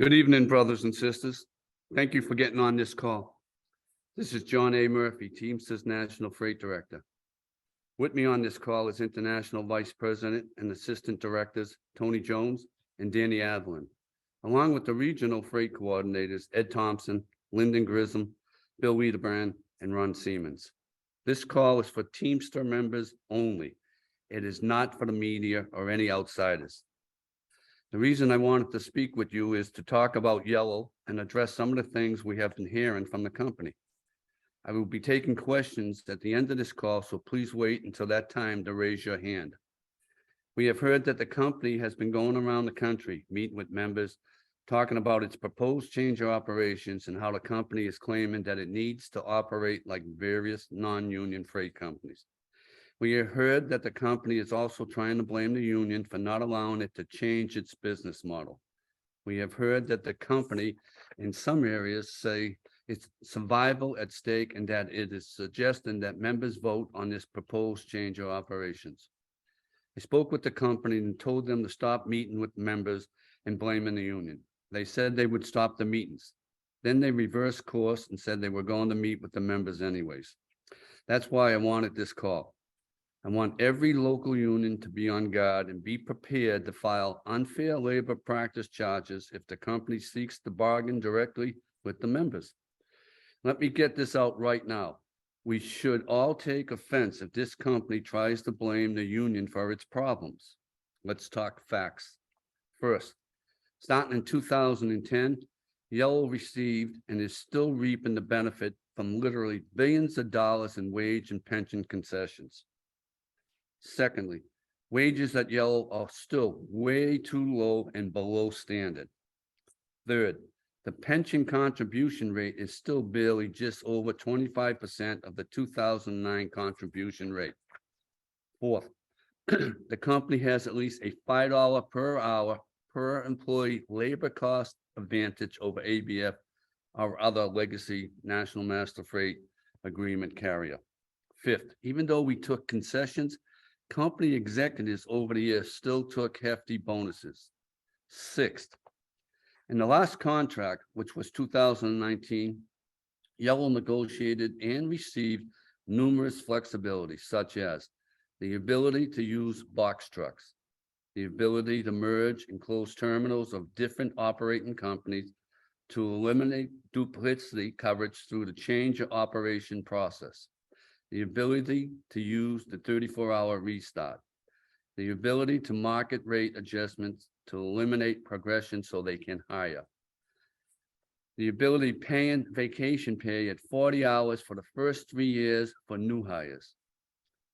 Good evening, brothers and sisters. Thank you for getting on this call. This is John A. Murphy, Teamsters National Freight Director. With me on this call is International Vice President and Assistant Directors Tony Jones and Danny Adlin, along with the Regional Freight Coordinators Ed Thompson, Lyndon Grissom, Bill Wiedebrand, and Ron Siemens. This call is for Teamster members only. It is not for the media or any outsiders. The reason I wanted to speak with you is to talk about Yellow and address some of the things we have been hearing from the company. I will be taking questions at the end of this call, so please wait until that time to raise your hand. We have heard that the company has been going around the country, meeting with members, talking about its proposed change of operations and how the company is claiming that it needs to operate like various non-union freight companies. We have heard that the company is also trying to blame the union for not allowing it to change its business model. We have heard that the company, in some areas, say it's survival at stake and that it is suggesting that members vote on this proposed change of operations. I spoke with the company and told them to stop meeting with members and blaming the union. They said they would stop the meetings. Then they reversed course and said they were going to meet with the members anyways. That's why I wanted this call. I want every local union to be on guard and be prepared to file unfair labor practice charges if the company seeks to bargain directly with the members. Let me get this out right now. We should all take offense if this company tries to blame the union for its problems. Let's talk facts. First, starting in 2010, Yellow received and is still reaping the benefit from literally billions of dollars in wage and pension concessions. Secondly, wages at Yellow are still way too low and below standard. Third, the pension contribution rate is still barely just over 25% of the 2009 contribution rate. Fourth, the company has at least a $5 per hour per employee labor cost advantage over ABF or other legacy National Master Freight Agreement carrier. Fifth, even though we took concessions, company executives over the years still took hefty bonuses. Sixth, in the last contract, which was 2019, Yellow negotiated and received numerous flexibilities, such as the ability to use box trucks, the ability to merge and close terminals of different operating companies to eliminate duplicity coverage through the change of operation process, the ability to use the 34-hour restart, the ability to market rate adjustments to eliminate progression so they can hire, the ability paying vacation pay at 40 hours for the first 3 years for new hires,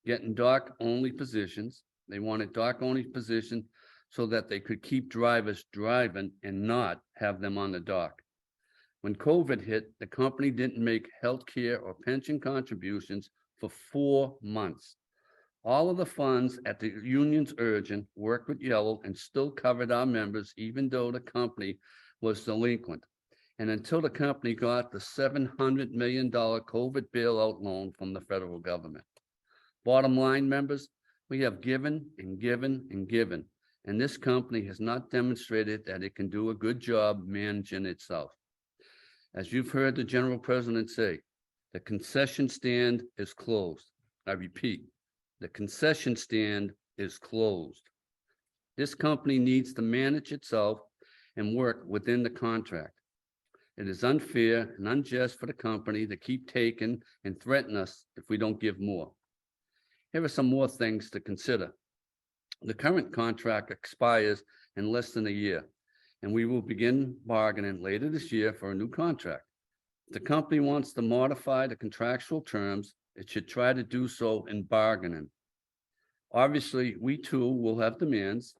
getting dock-only positions. They wanted dock-only position so that they could keep drivers driving and not have them on the dock. When COVID hit, the company didn't make healthcare or pension contributions for 4 months. All of the funds at the union's urging worked with Yellow and still covered our members, even though the company was delinquent. And until the company got the $700 million COVID bailout loan from the federal government. Bottom line, members, we have given and given and given, and this company has not demonstrated that it can do a good job managing itself. As you've heard the General President say, the concession stand is closed. I repeat, the concession stand is closed. This company needs to manage itself and work within the contract. It is unfair and unjust for the company to keep taking and threaten us if we don't give more. Here are some more things to consider. The current contract expires in less than a year, and we will begin bargaining later this year for a new contract. If the company wants to modify the contractual terms, it should try to do so in bargaining. Obviously, we too will have demands.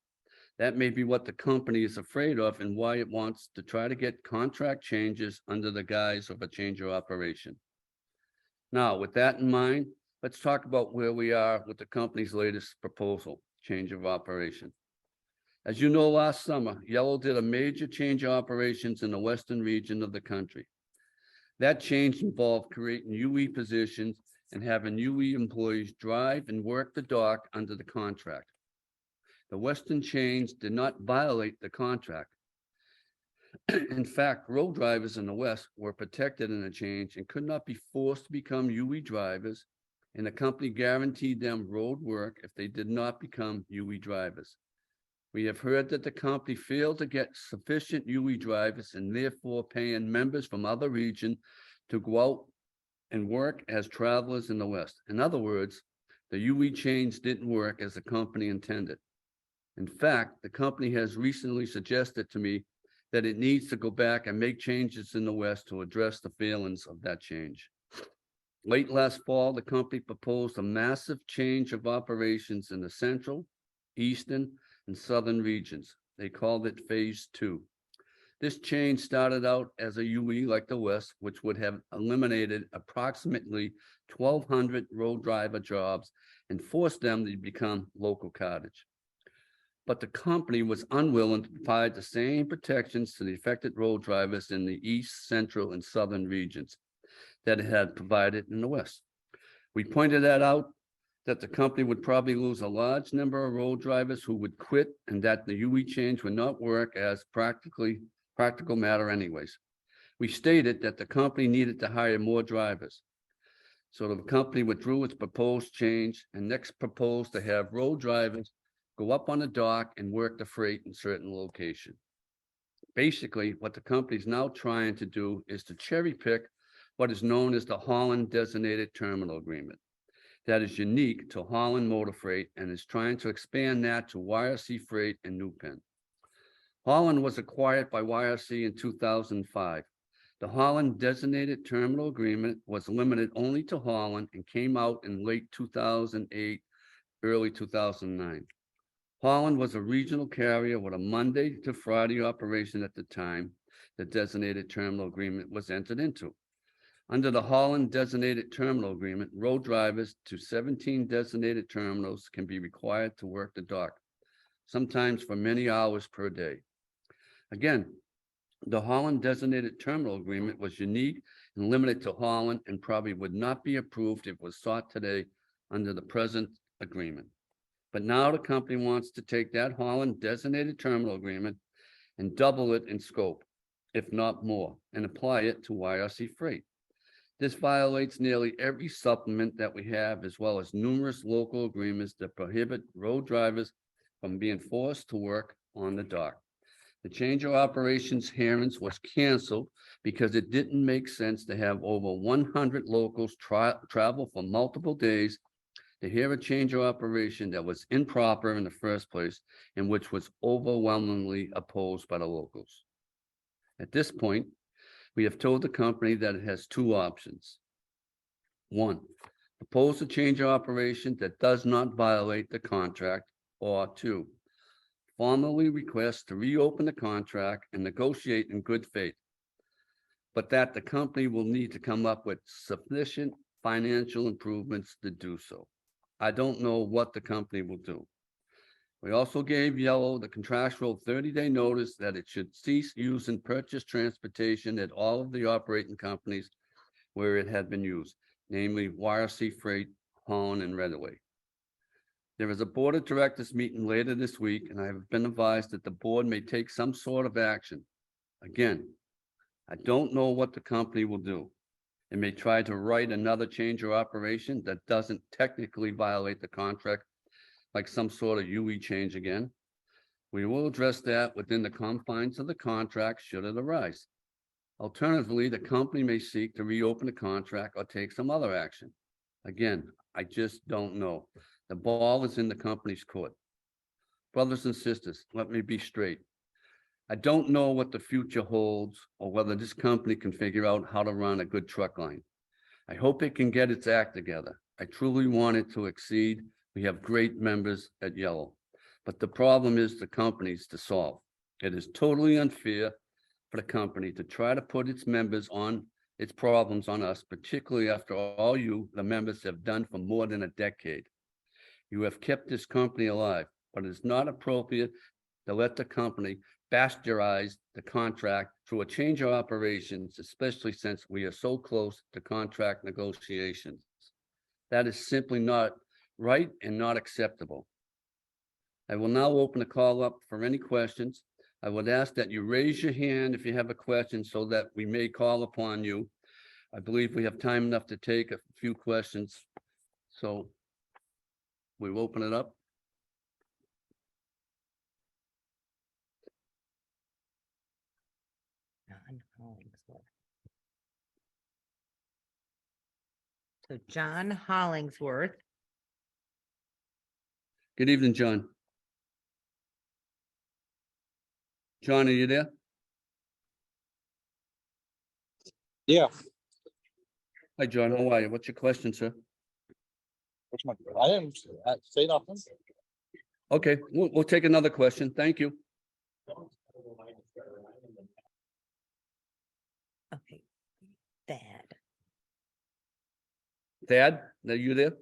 That may be what the company is afraid of and why it wants to try to get contract changes under the guise of a change of operation. Now, with that in mind, let's talk about where we are with the company's latest proposal, change of operation. As you know, last summer, Yellow did a major change of operations in the western region of the country. That change involved creating UE positions and having UE employees drive and work the dock under the contract. The Western change did not violate the contract. In fact, road drivers in the West were protected in the change and could not be forced to become UE drivers, and the company guaranteed them road work if they did not become UE drivers. We have heard that the company failed to get sufficient UE drivers and therefore paying members from other regions to go out and work as travelers in the West. In other words, the UE change didn't work as the company intended. In fact, the company has recently suggested to me that it needs to go back and make changes in the West to address the failings of that change. Late last fall, the company proposed a massive change of operations in the central, eastern, and southern regions. They called it Phase 2. This change started out as a UE like the West, which would have eliminated approximately 1,200 road driver jobs and forced them to become local cartage. But the company was unwilling to provide the same protections to the affected road drivers in the east, central, and southern regions that it had provided in the West. We pointed that out, that the company would probably lose a large number of road drivers who would quit, and that the UE change would not work as practical matter anyways. We stated that the company needed to hire more drivers. So the company withdrew its proposed change and next proposed to have road drivers go up on the dock and work the freight in certain location. Basically, what the company is now trying to do is to cherry pick what is known as the Holland Designated Terminal Agreement. That is unique to Holland Motor Freight and is trying to expand that to YRC Freight and New Penn. Holland was acquired by YRC in 2005. The Holland Designated Terminal Agreement was limited only to Holland and came out in late 2008, early 2009. Holland was a regional carrier with a Monday to Friday operation at the time the Designated Terminal Agreement was entered into. Under the Holland Designated Terminal Agreement, road drivers to 17 designated terminals can be required to work the dock, sometimes for many hours per day. Again, the Holland Designated Terminal Agreement was unique and limited to Holland and probably would not be approved if it was sought today under the present agreement. But now the company wants to take that Holland Designated Terminal Agreement and double it in scope, if not more, and apply it to YRC Freight. This violates nearly every supplement that we have, as well as numerous local agreements that prohibit road drivers from being forced to work on the dock. The change of operations hearings was canceled because it didn't make sense to have over 100 locals travel for multiple days to hear a change of operation that was improper in the first place and which was overwhelmingly opposed by the locals. At this point, we have told the company that it has two options. One, propose a change of operation that does not violate the contract, or two, formally request to reopen the contract and negotiate in good faith, but that the company will need to come up with sufficient financial improvements to do so. I don't know what the company will do. We also gave Yellow the contractual 30-day notice that it should cease using purchase transportation at all of the operating companies where it had been used, namely YRC Freight, Holland, and Redaway. There is a board of directors meeting later this week, and I have been advised that the board may take some sort of action. Again, I don't know what the company will do. It may try to write another change of operation that doesn't technically violate the contract, like some sort of UE change again. We will address that within the confines of the contract should it arise. Alternatively, the company may seek to reopen the contract or take some other action. Again, I just don't know. The ball is in the company's court. Brothers and sisters, let me be straight. I don't know what the future holds or whether this company can figure out how to run a good truck line. I hope it can get its act together. I truly want it to exceed. We have great members at Yellow, but the problem is the company's to solve. It is totally unfair for the company to try to put its members on its problems on us, particularly after all you, the members, have done for more than a decade. You have kept this company alive, but it is not appropriate to let the company bastardize the contract through a change of operations, especially since we are so close to contract negotiations. That is simply not right and not acceptable. I will now open the call up for any questions. I would ask that you raise your hand if you have a question so that we may call upon you. I believe we have time enough to take a few questions. So we'll open it up. John Hollingsworth. So John Hollingsworth. Good evening, John. John, are you there? Yeah. Hi, John. How are you? What's your question, sir? Which one? I didn't say nothing. Okay, we'll take another question. Thank you. Okay. Thad. Thad, are you there?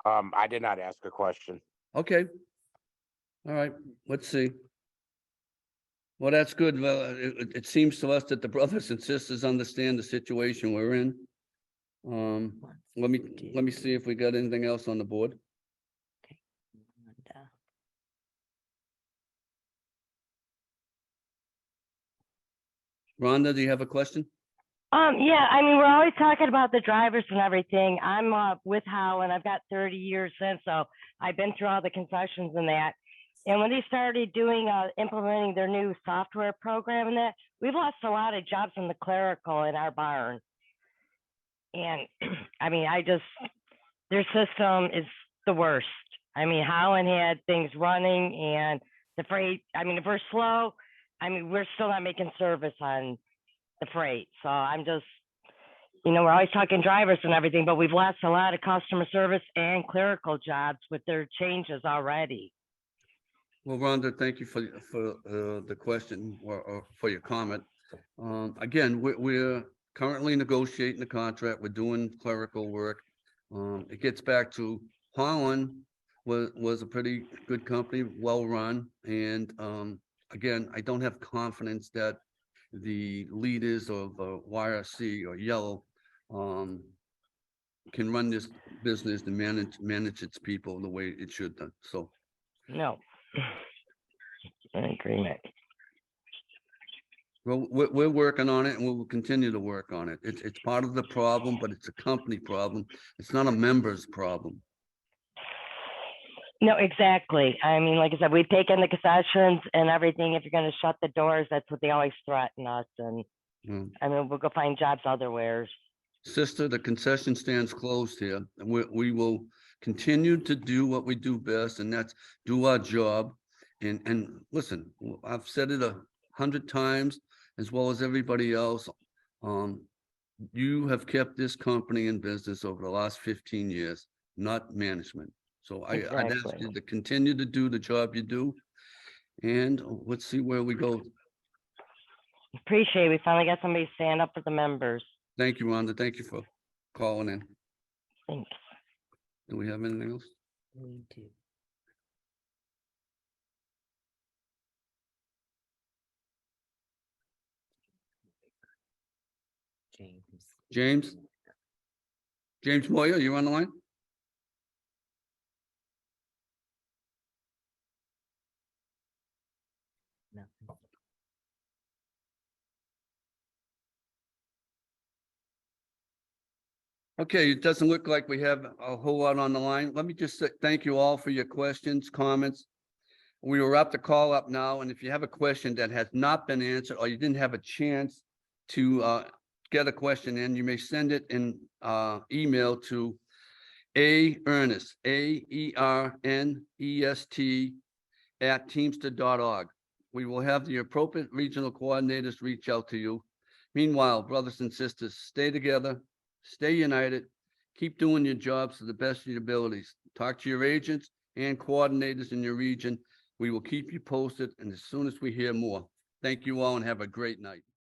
I did not ask a question. Okay. All right, let's see. Well, that's good. Well, it seems to us that the brothers and sisters understand the situation we're in. Let me see if we got anything else on the board. And, Rhonda, do you have a question? Yeah, I mean, we're always talking about the drivers and everything. I'm with Howe and I've got 30 years since, so I've been through all the concessions and that. And when they started doing, implementing their new software program and that, we've lost a lot of jobs in the clerical in our barn. And I mean, their system is the worst. I mean, Howland had things running and the freight, I mean, if we're slow, I mean, we're still not making service on the freight. So I'm just, we're always talking drivers and everything, but we've lost a lot of customer service and clerical jobs with their changes already. Well, Rhonda, thank you for the question or for your comment. Again, we're currently negotiating the contract. We're doing clerical work. It gets back to Holland was a pretty good company, well run, and again, I don't have confidence that the leaders of YRC or Yellow can run this business and manage its people the way it should done. So No. In agreement. well, we're working on it and we will continue to work on it. It's part of the problem, but it's a company problem. It's not a member's problem. No, exactly. I mean, like I said, we've taken the concessions and everything. If you're going to shut the doors, that's what they always threaten us. And I mean, we'll go find jobs elsewhere. Sister, the concession stands closed here. And we will continue to do what we do best, and that's do our job. And listen, I've said it 100 times, as well as everybody else. You have kept this company in business over the last 15 years, not management. So I'd ask Exactly. you to continue to do the job you do, and let's see where we go. Appreciate it. We finally got somebody stand up for the members. Thank you, Rhonda. Thank you for calling in. Thanks. Do we have anything else? we do. James? James Moyer, you on the line? No. Okay, it doesn't look like we have a whole lot on the line. Let me just say thank you all for your questions, comments. We will wrap the call up now, and if you have a question that has not been answered or you didn't have a chance to get a question in, you may send it in email to Ernest, AERNEST @teamster.org. We will have the appropriate regional coordinators reach out to you. Meanwhile, brothers and sisters, stay together, stay united, keep doing your jobs to the best of your abilities. Talk to your agents and coordinators in your region. We will keep you posted, and as soon as we hear more, thank you all and have a great night.